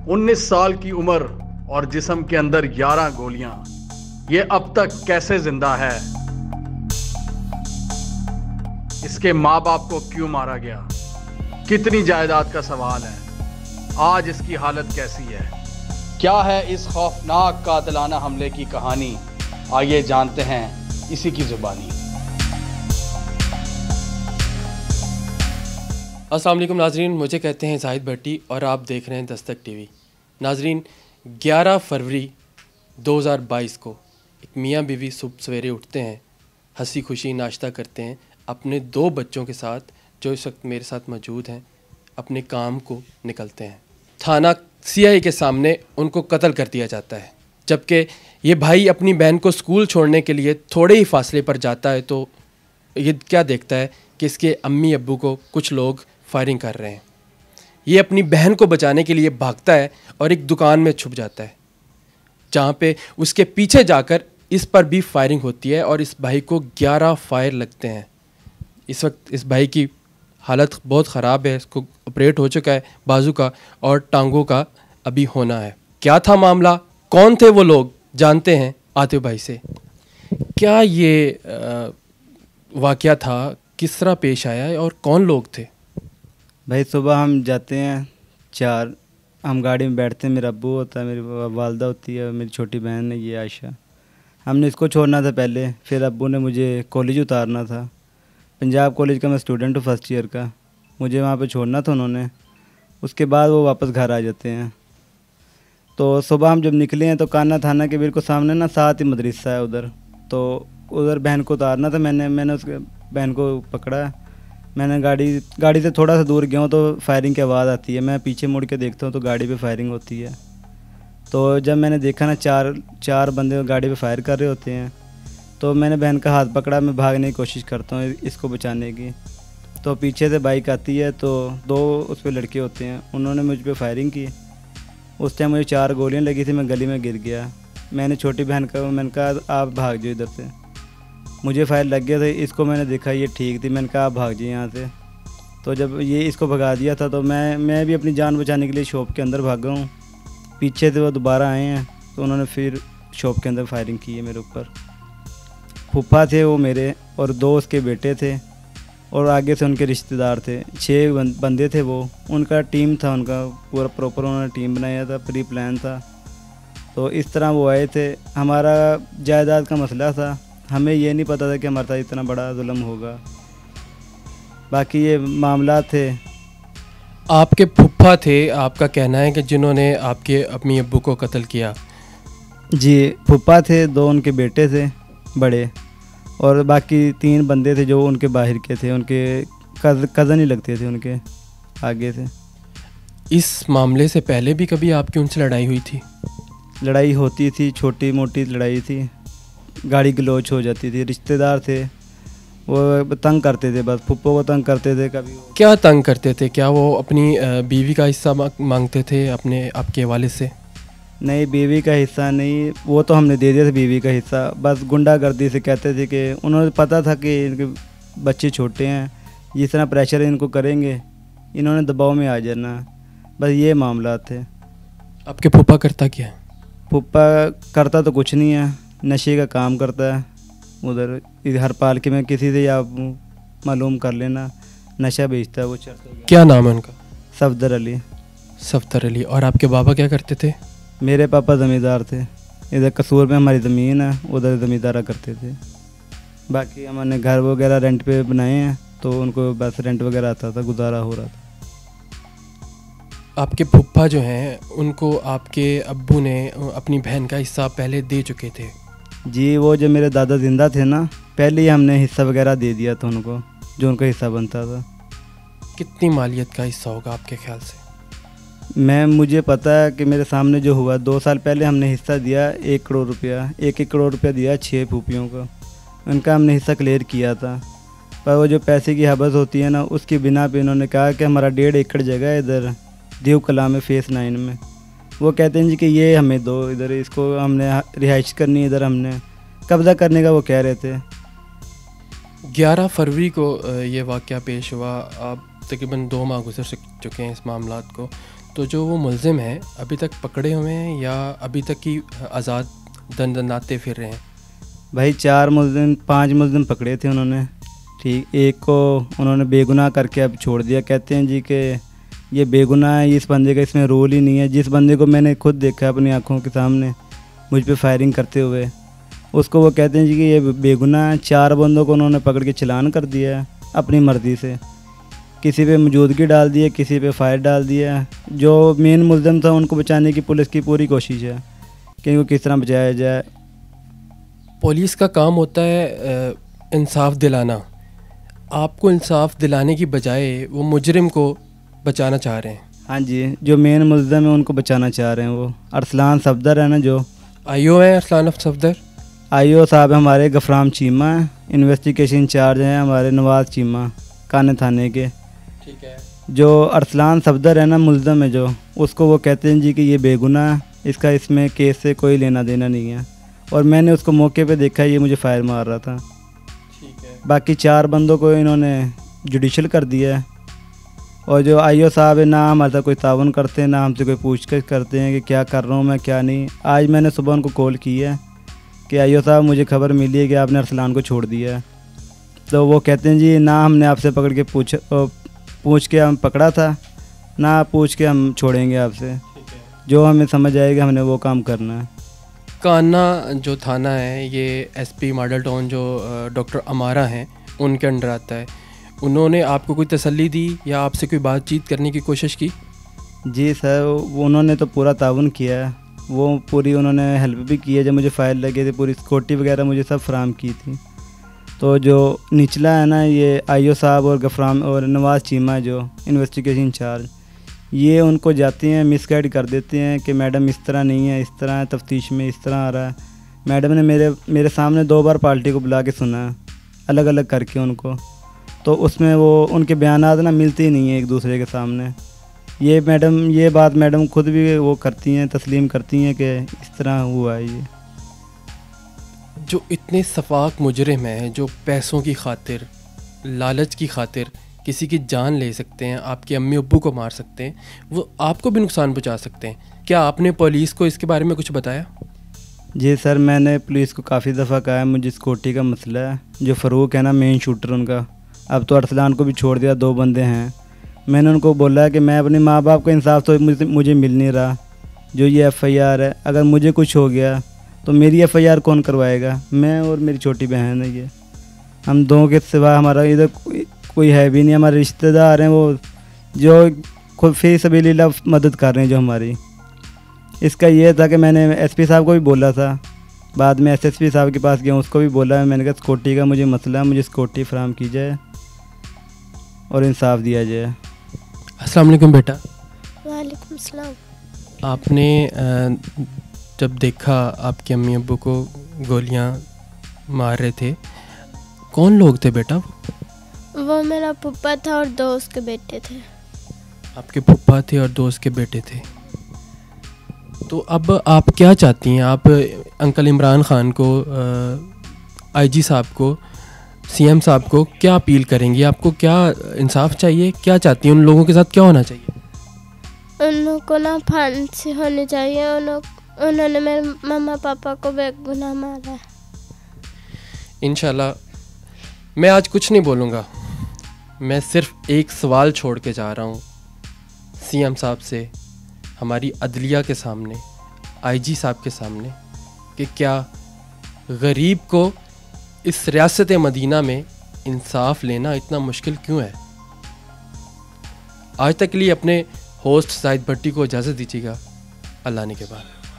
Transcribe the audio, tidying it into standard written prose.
19 साल की उम्र और जिस्म के अंदर 11 गोलियां। ये अब तक कैसे जिंदा है? इसके माँ बाप को क्यों मारा गया? कितनी जायदाद का सवाल है। आज इसकी हालत कैसी है? क्या है इस खौफनाक कातिलाना हमले की कहानी? आइए जानते हैं इसी की जुबानी। अस्सलाम वालेकुम नाजरीन, मुझे कहते हैं जाहिद भट्टी और आप देख रहे हैं दस्तक टीवी। नाजरीन, 11 फरवरी 2022 को एक मियाँ बीवी सुबह सवेरे उठते हैं, हंसी खुशी नाश्ता करते हैं, अपने 2 बच्चों के साथ जो इस वक्त मेरे साथ मौजूद हैं, अपने काम को निकलते हैं। थाना CI के सामने उनको कत्ल कर दिया जाता है। जबकि ये भाई अपनी बहन को स्कूल छोड़ने के लिए थोड़े ही फासले पर जाता है तो ये क्या देखता है कि इसके अम्मी अब्बू को कुछ लोग फायरिंग कर रहे हैं। ये अपनी बहन को बचाने के लिए भागता है और एक दुकान में छुप जाता है, जहाँ पे उसके पीछे जाकर इस पर भी फायरिंग होती है और इस भाई को 11 फायर लगते हैं। इस वक्त इस भाई की हालत बहुत ख़राब है, इसको ऑपरेट हो चुका है बाजू का और टांगों का अभी होना है। क्या था मामला, कौन थे वो लोग, जानते हैं आतिफ भाई से। क्या ये वाक़या था, किस तरह पेश आया है और कौन लोग थे? भाई सुबह हम जाते हैं 4, हम गाड़ी में बैठते हैं। मेरा अब्बू होता है, मेरी वालदा होती है, मेरी छोटी बहन है ये आयशा। हमने इसको छोड़ना था पहले, फिर अब्बू ने मुझे कॉलेज उतारना था। पंजाब कॉलेज का मैं स्टूडेंट हूँ, फर्स्ट ईयर का। मुझे वहाँ पे छोड़ना था उन्होंने, उसके बाद वो वापस घर आ जाते हैं। तो सुबह हम जब निकले हैं तो काना थाना के बिल्कुल सामने ना साथ ही मदरसा है उधर, तो उधर बहन को उतारना था। मैंने उसके बहन को पकड़ा। मैंने गाड़ी से थोड़ा सा दूर गया हूँ तो फायरिंग की आवाज़ आती है। मैं पीछे मुड़ के देखता हूँ तो गाड़ी पे फायरिंग होती है। तो जब मैंने देखा ना चार बंदे गाड़ी पे फायर कर रहे होते हैं, तो मैंने बहन का हाथ पकड़ा। मैं भागने की कोशिश करता हूँ इसको बचाने की, तो पीछे से बाइक आती है, तो 2 उस पर लड़के होते हैं, उन्होंने मुझ पर फायरिंग की। उस टाइम मुझे 4 गोलियाँ लगी थी, मैं गली में गिर गया। मैंने छोटी बहन का मैंने कहा आप भाग जाओ इधर से। मुझे फायर लग गया था, इसको मैंने देखा ये ठीक थी, मैंने कहा आप भाग जाइए यहाँ से। तो जब ये इसको भगा दिया था तो मैं भी अपनी जान बचाने के लिए शॉप के अंदर भागा हूँ। पीछे से वो दोबारा आए हैं तो उन्होंने फिर शॉप के अंदर फायरिंग की है मेरे ऊपर। फूफा थे वो मेरे, और 2 उसके बेटे थे, और आगे से उनके रिश्तेदार थे। 6 बंदे थे वो, उनका टीम था, उनका पूरा प्रॉपर उन्होंने टीम बनाया था, प्री प्लान था। तो इस तरह वो आए थे। हमारा जायदाद का मसला था, हमें ये नहीं पता था कि हमारे साथ इतना बड़ा जुल्म होगा। बाकी ये मामला थे। आपके फुफ्फा थे, आपका कहना है कि जिन्होंने आपके अम्मी अब्बू को कत्ल किया? जी, फुप्पा थे, 2 उनके बेटे थे बड़े, और बाकी 3 बंदे थे जो उनके बाहर के थे, उनके कज़न ही लगते थे उनके आगे से। इस मामले से पहले भी कभी आपकी उनसे लड़ाई हुई थी? लड़ाई होती थी, छोटी मोटी लड़ाई थी, गाड़ी गलोच हो जाती थी। रिश्तेदार थे, वो तंग करते थे, बस फुप्पो को तंग करते थे। कभी क्या तंग करते थे? क्या वो अपनी बीवी का हिस्सा मांगते थे अपने आपके वालिद से? नहीं, बीवी का हिस्सा नहीं, वो तो हमने दे दिया था बीवी का हिस्सा। बस गुंडागर्दी से कहते थे कि उन्होंने पता था कि इनके बच्चे छोटे हैं, जिस तरह प्रेशर इनको करेंगे इन्होंने दबाव में आ जाना। बस ये मामला थे। आपके फूफा करता क्या है? फूफा करता तो कुछ नहीं है, नशे का काम करता है। उधर हर पालके में किसी से आप मालूम कर लेना, नशा बेचता है वो। क्या नाम है उनका? सफदर अली। सफदर अली। और आपके बाबा क्या करते थे? मेरे पापा ज़मींदार थे। इधर कसूर में हमारी ज़मीन है, उधर ज़मींदारा करते थे। बाकी हमने घर वगैरह रेंट पे बनाए हैं, तो उनको बस रेंट वगैरह आता था, गुजारा हो रहा था। आपके फुफ्फा जो हैं उनको आपके अब्बू ने अपनी बहन का हिस्सा पहले दे चुके थे? जी, वो जो मेरे दादा ज़िंदा थे ना, पहले ही हमने हिस्सा वगैरह दे दिया था उनको, जो उनका हिस्सा बनता था। कितनी मालियत का हिस्सा होगा आपके ख्याल से? मुझे पता है कि मेरे सामने जो हुआ, 2 साल पहले हमने हिस्सा दिया 1 करोड़ रुपया, 1 करोड़ रुपया दिया 6 फूफियों को। उनका हमने हिस्सा क्लियर किया था, पर वो जो पैसे की हबस होती है ना, उसकी बिना पे इन्होंने कहा कि हमारा 1.5 एकड़ जगह है इधर दीव कला में फेस 9 में। वो कहते हैं जी कि ये हमें दो, इधर इसको हमने रिहाइश करनी, इधर हमने कब्ज़ा करने का वो कह रहे थे। 11 फरवरी को ये वाक़या पेश हुआ। आप तकरीबन 2 माह गुजर चुके हैं इस मामलात को। तो जो वो मुलजिम हैं अभी तक पकड़े हुए हैं या अभी तक की आज़ाद दंदनाते फिर रहे हैं? भाई 5 मुलजिम पकड़े थे उन्होंने, ठीक। एक को उन्होंने बेगुनाह करके अब छोड़ दिया। कहते हैं जी कि ये बेगुनाह है, इस बंदे का इसमें रोल ही नहीं है। जिस बंदे को मैंने खुद देखा अपनी आंखों के सामने मुझ पे फायरिंग करते हुए, उसको वो कहते हैं जी कि ये बेगुनाह है। 4 बंदों को उन्होंने पकड़ के चालान कर दिया है अपनी मर्ज़ी से। किसी पे मौजूदगी डाल दी है, किसी पे फायर डाल दिया है। जो मेन मुलजिम था उनको बचाने की पुलिस की पूरी कोशिश है कि इनको किस तरह बचाया जाए। पुलिस का काम होता है इंसाफ दिलाना। आपको इंसाफ दिलाने की बजाय वो मुजरिम को बचाना चाह रहे हैं। हाँ जी, जो मेन मुलजिम है उनको बचाना चाह रहे हैं। वो अरसलान सफदर है ना, जो आईओ है अरसलान सफदर। आईओ साहब हमारे गफराम चीमा हैं, इन्वेस्टिगेशन इंचार्ज हैं हमारे नवाज चीमा काने थाने के। ठीक है। जो अरसलान सफदर है ना मुलजिम है, जो उसको वो कहते हैं जी कि ये बेगुनाह है, इसका इसमें केस से कोई लेना देना नहीं है। और मैंने उसको मौके पे देखा, ये मुझे फायर मार रहा था। ठीक है। बाकी 4 बंदों को इन्होंने जुडिशल कर दिया है। और जो आईओ साहब है ना हमारे साथ कोई ताउन करते हैं, ना हमसे कोई पूछताछ करते हैं कि क्या कर रहा हूँ मैं क्या नहीं। आज मैंने सुबह उनको कॉल की है कि आईओ साहब मुझे खबर मिली है कि आपने अरसलान को छोड़ दिया है। तो वो कहते हैं जी ना हमने आपसे पकड़ के पूछ के हम पकड़ा था, ना पूछ के हम छोड़ेंगे आपसे। जो हमें समझ आएगा हमने वो काम करना है। कान्ना जो थाना है ये एसपी मॉडल टाउन जो डॉक्टर अमारा हैं उनके अंडर आता है। उन्होंने आपको कोई तसल्ली दी या आपसे कोई बातचीत करने की कोशिश की? जी सर, उन्होंने तो पूरा ताउन किया है। वो पूरी उन्होंने हेल्प भी की है। जब मुझे फाइल लगे थे पूरी सिक्योरिटी वगैरह मुझे सब फराहम की थी। तो जो निचला है ना, ये आईओ साहब और गफराम और नवाज चीमा जो इन्वेस्टिगेशन इंचार्ज, ये उनको जाते हैं मिसगाइड कर देते हैं कि मैडम इस तरह नहीं है, इस तरह है, तफ्तीश में इस तरह आ रहा है। मैडम ने मेरे सामने 2 बार पार्टी को बुला के सुना है, अलग अलग करके उनको। तो उसमें वो उनके बयानात ना मिलते ही नहीं है एक दूसरे के सामने। ये बात मैडम खुद भी वो करती हैं, तस्लीम करती हैं कि इस तरह हुआ है। ये जो इतने सफाक मुजरिम हैं जो पैसों की खातिर, लालच की खातिर किसी की जान ले सकते हैं, आपके अम्मी अब्बू को मार सकते हैं, वो आपको भी नुकसान पहुंचा सकते हैं, क्या आपने पुलिस को इसके बारे में कुछ बताया? जी सर, मैंने पुलिस को काफ़ी दफ़ा कहा है मुझे सिक्योरिटी का मसला है। जो फ़रूक है ना मेन शूटर उनका, अब तो अरसलान को भी छोड़ दिया, 2 बंदे हैं। मैंने उनको बोला है कि मैं अपने माँ बाप का इंसाफ तो मुझे मिल नहीं रहा। जो ये FIR है, अगर मुझे कुछ हो गया तो मेरी FIR कौन करवाएगा? मैं और मेरी छोटी बहन है। ये हम 2 के सिवा हमारा इधर कोई है भी नहीं। हमारे रिश्तेदार हैं वो जो खुद फी सबीलिल्लाह मदद कर रहे हैं जो हमारी। इसका ये था कि मैंने SP साहब को भी बोला था, बाद में SSP साहब के पास गया, उसको भी बोला। मैंने कहा सिक्योरिटी का मुझे मसला है, मुझे सिक्योरिटी फराहम की जाए और इंसाफ दिया जाए। अस्सलाम वालेकुम बेटा। वालेकुम सलाम। आपने जब देखा आपके अम्मी अब्बू को गोलियां मार रहे थे, कौन लोग थे बेटा? वो मेरा पुप्पा था और 2 उसके बेटे थे। आपके पुप्पा थे और 2 उसके बेटे थे। तो अब आप क्या चाहती हैं? आप अंकल इमरान ख़ान को, IG साहब को, CM साहब को क्या अपील करेंगी? आपको क्या इंसाफ चाहिए? क्या चाहती हैं? उन लोगों के साथ क्या होना चाहिए? उन लोगों को ना फांसी होनी चाहिए। उन्होंने मेरे मम्मा पापा को बेगुनाह मारा है। इंशाल्लाह मैं आज कुछ नहीं बोलूँगा, मैं सिर्फ एक सवाल छोड़ के जा रहा हूँ CM साहब से, हमारी अदलिया के सामने, IG साहब के सामने, कि क्या गरीब को इस रियासत मदीना में इंसाफ लेना इतना मुश्किल क्यों है? आज तक के लिए अपने होस्ट जाहिद भट्टी को इजाज़त दीजिएगा। अल्लाह ने के बाद।